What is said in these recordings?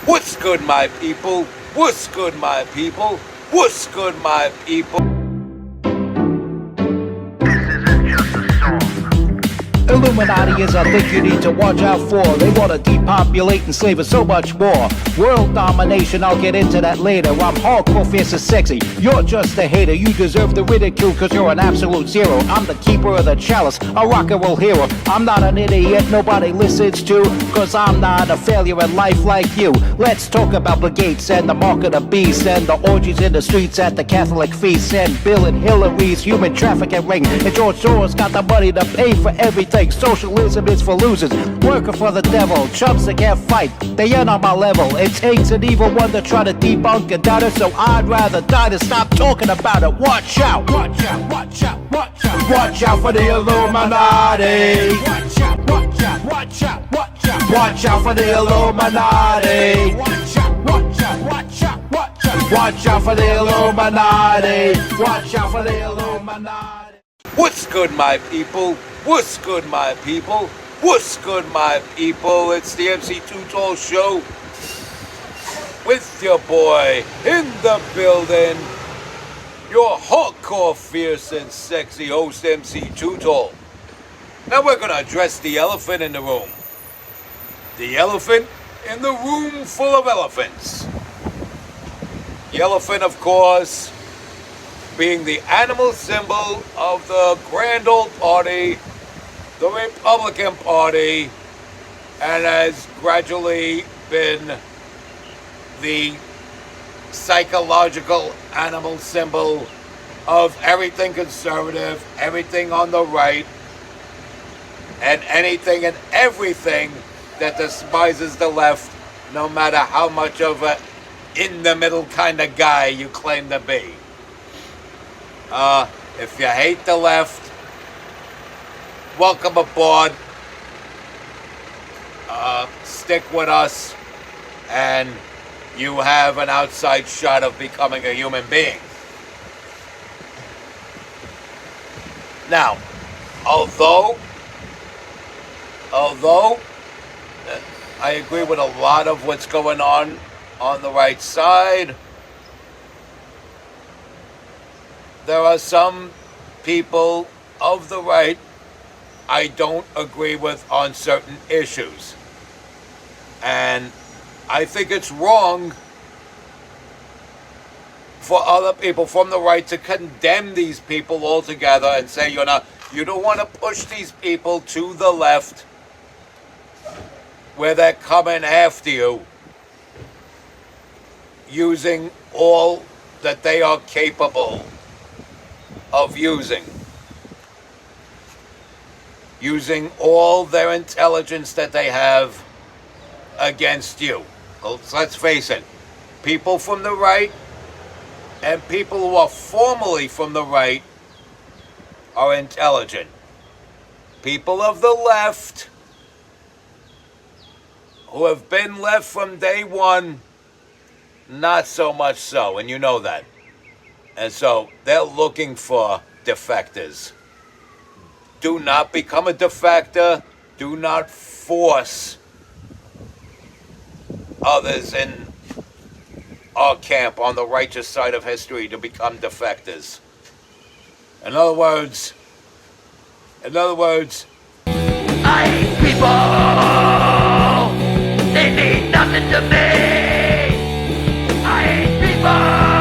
What's good, my people? What's good, my people? What's good, my people? Illuminati is a thing you need to watch out for. They want to depopulate and slave us so much more. World domination, I'll get into that later. I'm hardcore, fierce and sexy. You're just a hater. You deserve the ridicule because you're an absolute zero. I'm the keeper of the chalice, a rock and roll hero. I'm not an idiot nobody listens to, because I'm not a failure in life like you. Let's talk about the gates and the mark of the beast and the orgies in the streets at the Catholic feasts and Bill and Hillary's human trafficking ring. And George Soros got the money to pay for everything. Socialism is for losers, working for the devil, chumps that can't fight, they ain't on my level. It takes an evil one to try to debunk and doubt it, so I'd rather die than stop talking about it. Watch out, watch out, watch out, watch out. Watch out for the Illuminati. Watch out, watch out, watch out, watch out. Watch out for the Illuminati. Watch out, watch out, watch out, watch out. Watch out for the Illuminati. Watch out for the Illuminati. What's good, my people? What's good, my people? What's good, my people? It's the MC Too Tall Show with your boy in the building, your hardcore, fierce, and sexy host, MC Too Tall. Now we're going to address the elephant in the room. The elephant in the room full of elephants. The elephant, of course, being the animal symbol of the grand old party, the Republican Party, and has gradually been the psychological animal symbol of everything conservative, everything on the right, and anything and everything that despises the left, no matter how much of a in-the-middle kind of guy you claim to be. If you hate the left, welcome aboard. Stick with us, and you have an outside shot of becoming a human being. Now, although I agree with a lot of what's going on the right side, there are some people of the right I don't agree with on certain issues. And I think it's wrong for other people from the right to condemn these people altogether and say, you don't want to push these people to the left where they're coming after you using all that they are capable of using all their intelligence that they have against you. Let's face it, people from the right and people who are formally from the right are intelligent. People of the left who have been left from day one, not so much so, and you know that. And so they're looking for defectors. Do not become a defector. Do not force others in our camp on the righteous side of history to become defectors. In other words, I hate people. They mean nothing to me. I hate people.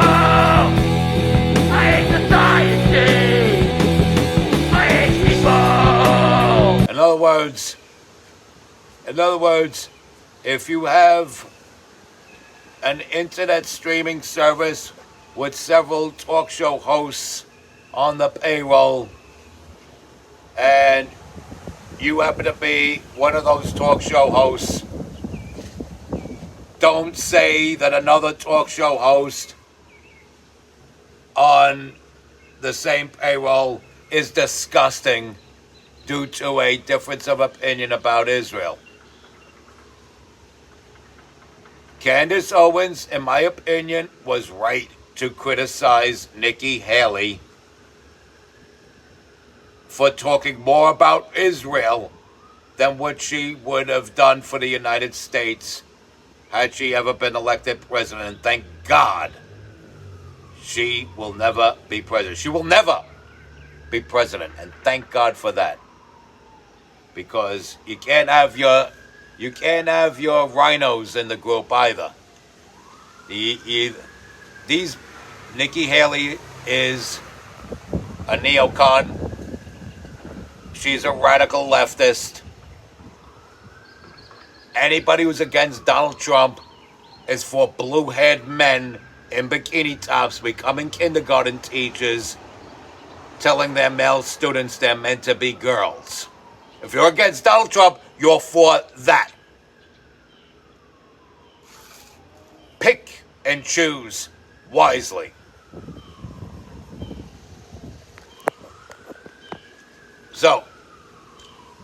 In other words, if you have an internet streaming service with several talk show hosts on the payroll, and you happen to be one of those talk show hosts, don't say that another talk show host on the same payroll is disgusting due to a difference of opinion about Israel. Candace Owens, in my opinion, was right to criticize Nikki Haley for talking more about Israel than what she would have done for the United States had she ever been elected president. And thank God she will never be president. She will never be president, and thank God for that. Because you can't have your rhinos in the group either. These Nikki Haley is a neocon. She's a radical leftist. Anybody who's against Donald Trump is for blue-haired men in bikini tops becoming kindergarten teachers, telling their male students they're meant to be girls. If you're against Donald Trump, you're for that. Pick and choose wisely. So,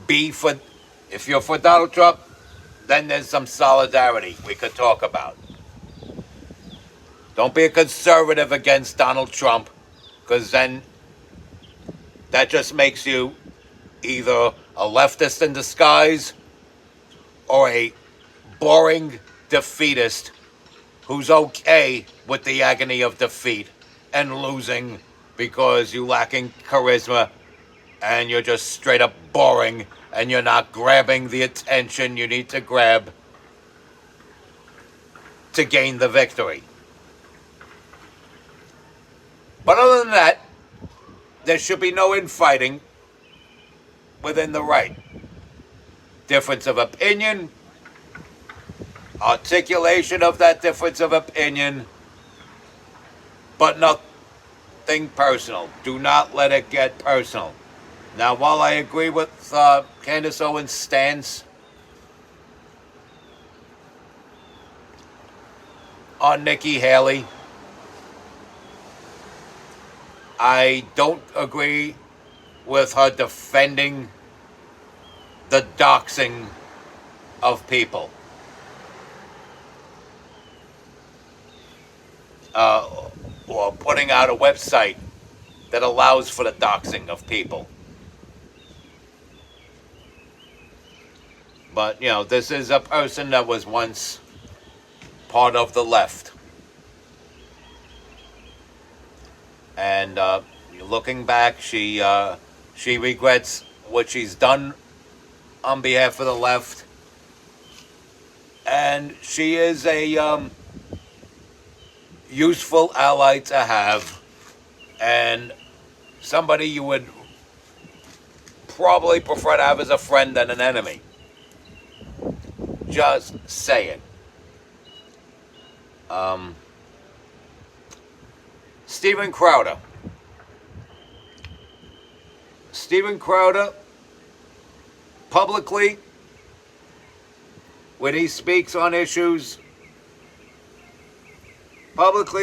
if you're for Donald Trump, then there's some solidarity we could talk about. Don't be a conservative against Donald Trump, because then that just makes you either a leftist in disguise or a boring defeatist who's okay with the agony of defeat and losing because you're lacking charisma and you're just straight up boring and you're not grabbing the attention you need to grab to gain the victory. But other than that, there should be no infighting within the right. Difference of opinion, articulation of that difference of opinion, but nothing personal. Do not let it get personal. Now, while I agree with Candace Owens' stance on Nikki Haley, I don't agree with her defending the doxing of people. Or putting out a website that allows for the doxing of people. But, this is a person that was once part of the left. And looking back, she regrets what she's done on behalf of the left. And she is a useful ally to have. And somebody you would probably prefer to have as a friend than an enemy. Just saying. Steven Crowder. Steven Crowder, publicly, when he speaks on issues, I'm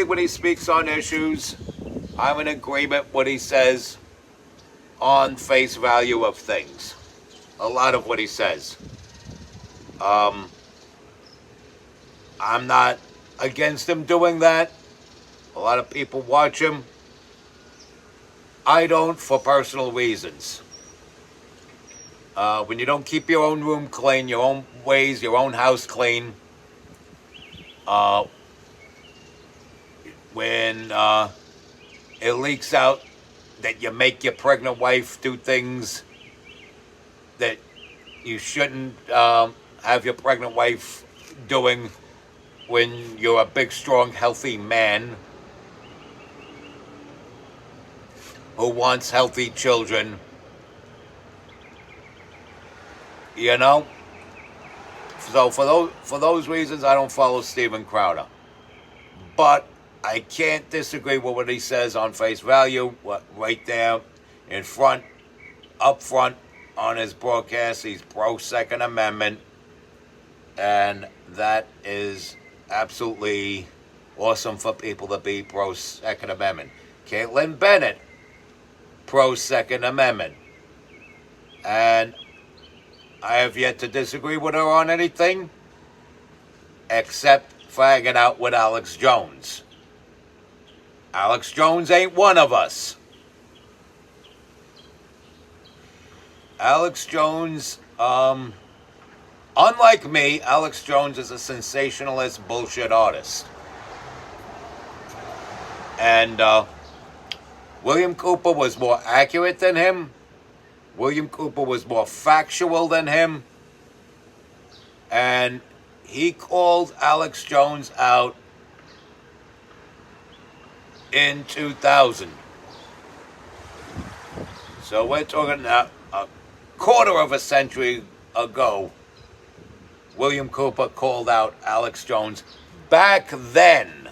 in agreement with what he says on face value of things. A lot of what he says. I'm not against him doing that. A lot of people watch him. I don't, for personal reasons. When you don't keep your own room clean, your own ways, your own house clean, when it leaks out that you make your pregnant wife do things that you shouldn't have your pregnant wife doing when you're a big, strong, healthy man who wants healthy children, So for those reasons, I don't follow Steven Crowder. But I can't disagree with what he says on face value. Right there, up front on his broadcast, he's pro-Second Amendment. And that is absolutely awesome for people to be pro-Second Amendment. Caitlin Bennett, pro-Second Amendment. And I have yet to disagree with her on anything except for hanging out with Alex Jones. Alex Jones ain't one of us. Alex Jones, Unlike me, Alex Jones is a sensationalist bullshit artist. And William Cooper was more accurate than him. William Cooper was more factual than him. And he called Alex Jones out in 2000. So we're talking a quarter of a century ago. William Cooper called out Alex Jones back then.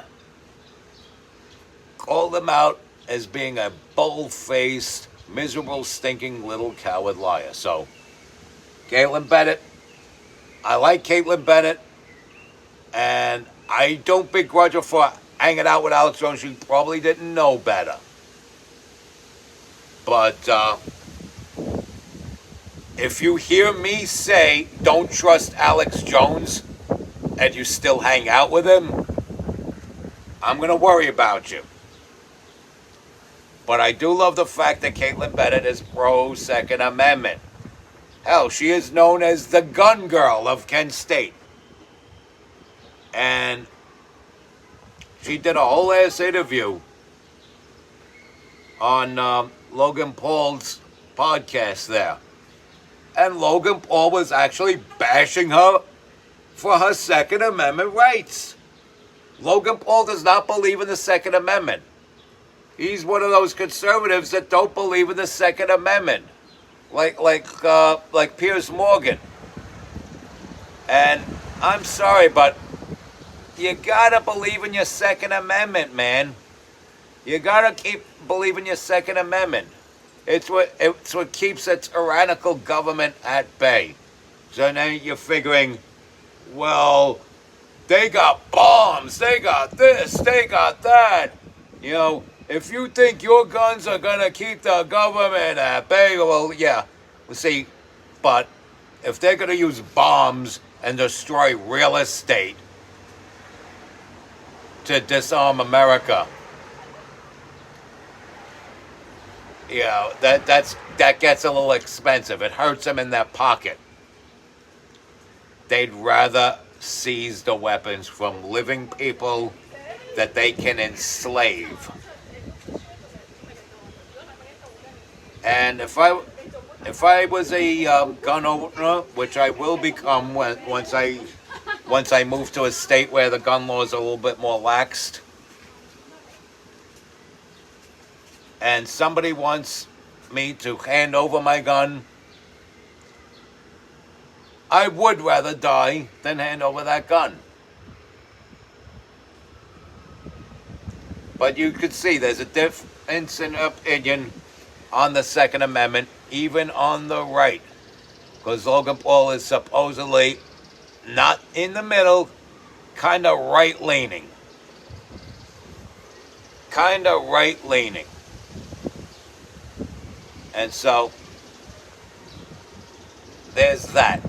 Called him out as being a bull-faced, miserable, stinking little coward liar. So, Caitlin Bennett, I like Caitlin Bennett, and I don't begrudge her for hanging out with Alex Jones. She probably didn't know better. But if you hear me say, don't trust Alex Jones, and you still hang out with him, I'm going to worry about you. But I do love the fact that Caitlin Bennett is pro-Second Amendment. Hell, she is known as the gun girl of Kent State. And she did a whole ass interview on Logan Paul's podcast there. And Logan Paul was actually bashing her for her Second Amendment rights. Logan Paul does not believe in the Second Amendment. He's one of those conservatives that don't believe in the Second Amendment, like Piers Morgan. And I'm sorry, but you gotta believe in your Second Amendment, man. You gotta keep believing your Second Amendment. It's what keeps a tyrannical government at bay. So now you're figuring, well, they got bombs, they got this, they got that. You know, if you think your guns are going to keep the government at bay, well, yeah. See, but if they're going to use bombs and destroy real estate to disarm America, you know, that gets a little expensive. It hurts them in their pocket. They'd rather seize the weapons from living people that they can enslave. And if I was a gun owner, which I will become once I move to a state where the gun laws are a little bit more laxed, and somebody wants me to hand over my gun, I would rather die than hand over that gun. But you could see there's a difference in opinion on the Second Amendment, even on the right. Because Logan Paul is supposedly not in the middle, kind of right-leaning. Kind of right-leaning. And so, there's that.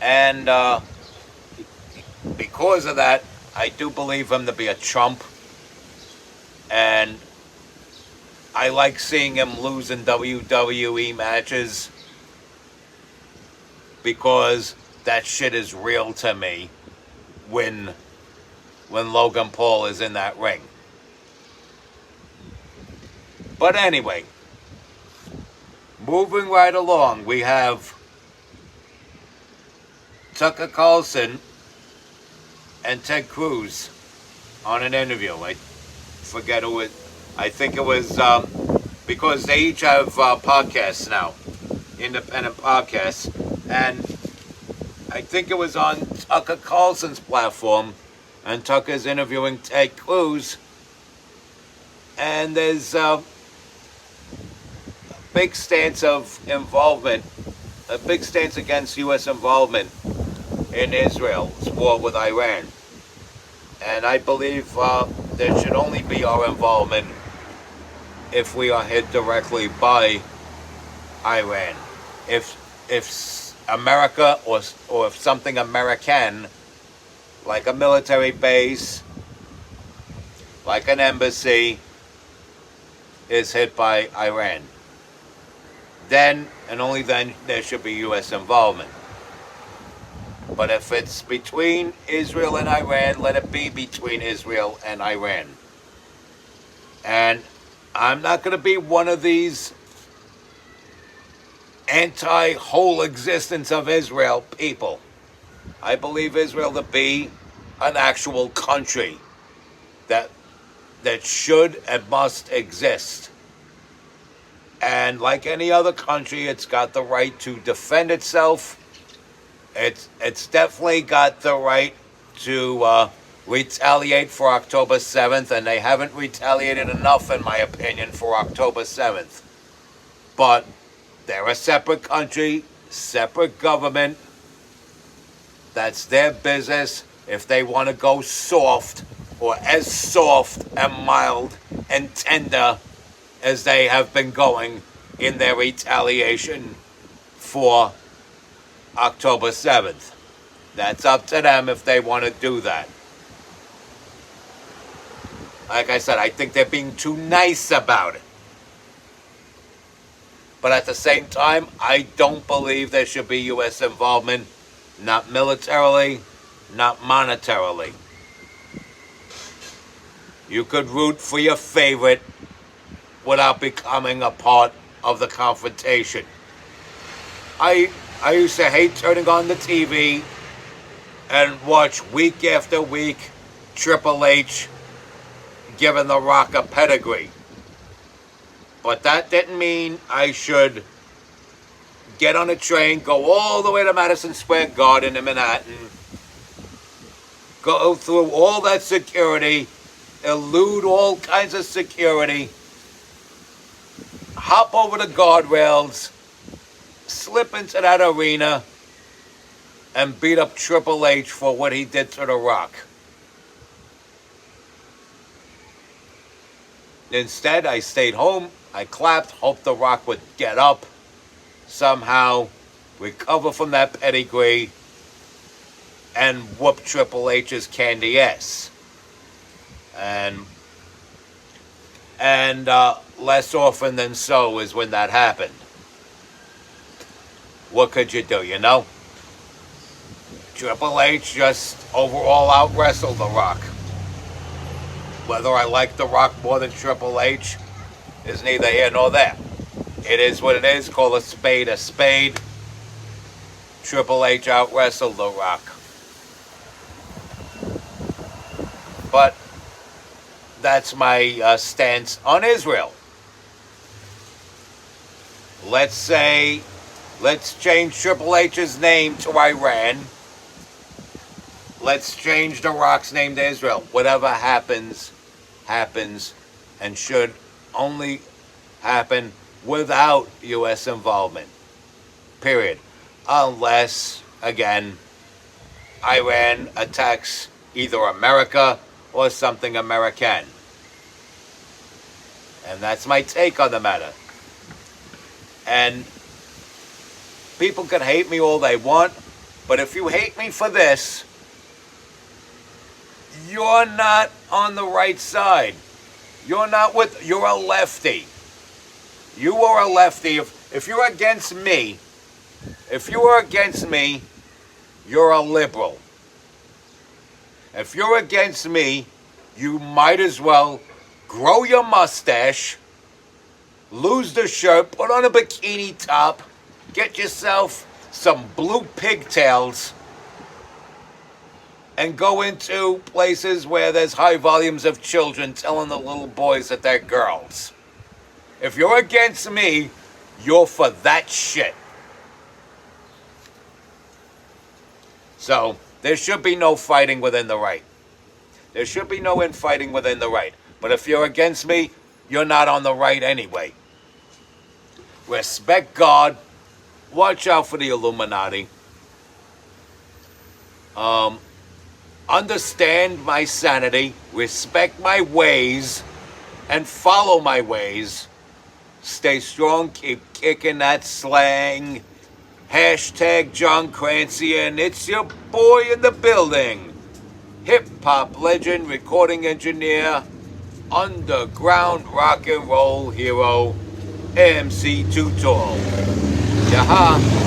And because of that, I do believe him to be a chump. And I like seeing him lose in WWE matches because that shit is real to me when Logan Paul is in that ring. But anyway, moving right along, we have Tucker Carlson and Ted Cruz on an interview. I forget who it. I think it was because they each have podcasts now, independent podcasts, and I think it was on Tucker Carlson's platform, and Tucker's interviewing Ted Cruz, and there's a big stance of involvement, a big stance against U.S. involvement in Israel's war with Iran. And I believe there should only be our involvement if we are hit directly by Iran. If America or if something American, like a military base, like an embassy, is hit by Iran. then and only then there should be U.S. involvement. But if it's between Israel and Iran, let it be between Israel and Iran. And I'm not going to be one of these anti-whole existence of Israel people. I believe Israel to be an actual country that should and must exist. And like any other country, it's got the right to defend itself. It's definitely got the right to retaliate for October 7th, and they haven't retaliated enough, in my opinion, for October 7th. But they're a separate country, separate government. That's their business. If they want to go soft, or as soft and mild and tender as they have been going in their retaliation for October 7th. That's up to them if they want to do that. Like I said, I think they're being too nice about it. But at the same time, I don't believe there should be U.S. involvement, not militarily, not monetarily. You could root for your favorite without becoming a part of the confrontation. I used to hate turning on the TV and watch week after week Triple H giving The Rock a pedigree. But that didn't mean I should get on a train, go all the way to Madison Square Garden in Manhattan, go through all that security, elude all kinds of security, hop over the guardrails, slip into that arena, and beat up Triple H for what he did to The Rock. Instead, I stayed home, I clapped, hoped The Rock would get up, somehow recover from that pedigree, and whoop Triple H's candy ass. And less often than so is when that happened. What could you do, you know? Triple H just overall out-wrestled The Rock. Whether I like The Rock more than Triple H is neither here nor there. It is what it is. Call a spade a spade. Triple H out-wrestled The Rock. But that's my stance on Israel. Let's change Triple H's name to Iran. Let's change The Rock's name to Israel. Whatever happens, happens, and should only happen without U.S. involvement. Period. Unless, again, Iran attacks either America or something American. And that's my take on the matter. And people can hate me all they want, but if you hate me for this, you're not on the right side. You're a lefty. You are a lefty. If you're against me, you're a liberal. If you're against me, you might as well grow your mustache, lose the shirt, put on a bikini top, get yourself some blue pigtails, and go into places where there's high volumes of children telling the little boys that they're girls. If you're against me, you're for that shit. So, there should be no fighting within the right. There should be no infighting within the right. But if you're against me, you're not on the right anyway. Respect God. Watch out for the Illuminati. Understand my sanity. Respect my ways. And follow my ways. Stay strong. Keep kicking that slang. Hashtag John Crancy, and it's your boy in the building. Hip-hop legend, recording engineer, underground rock and roll hero, MC Too Tall. Yaha.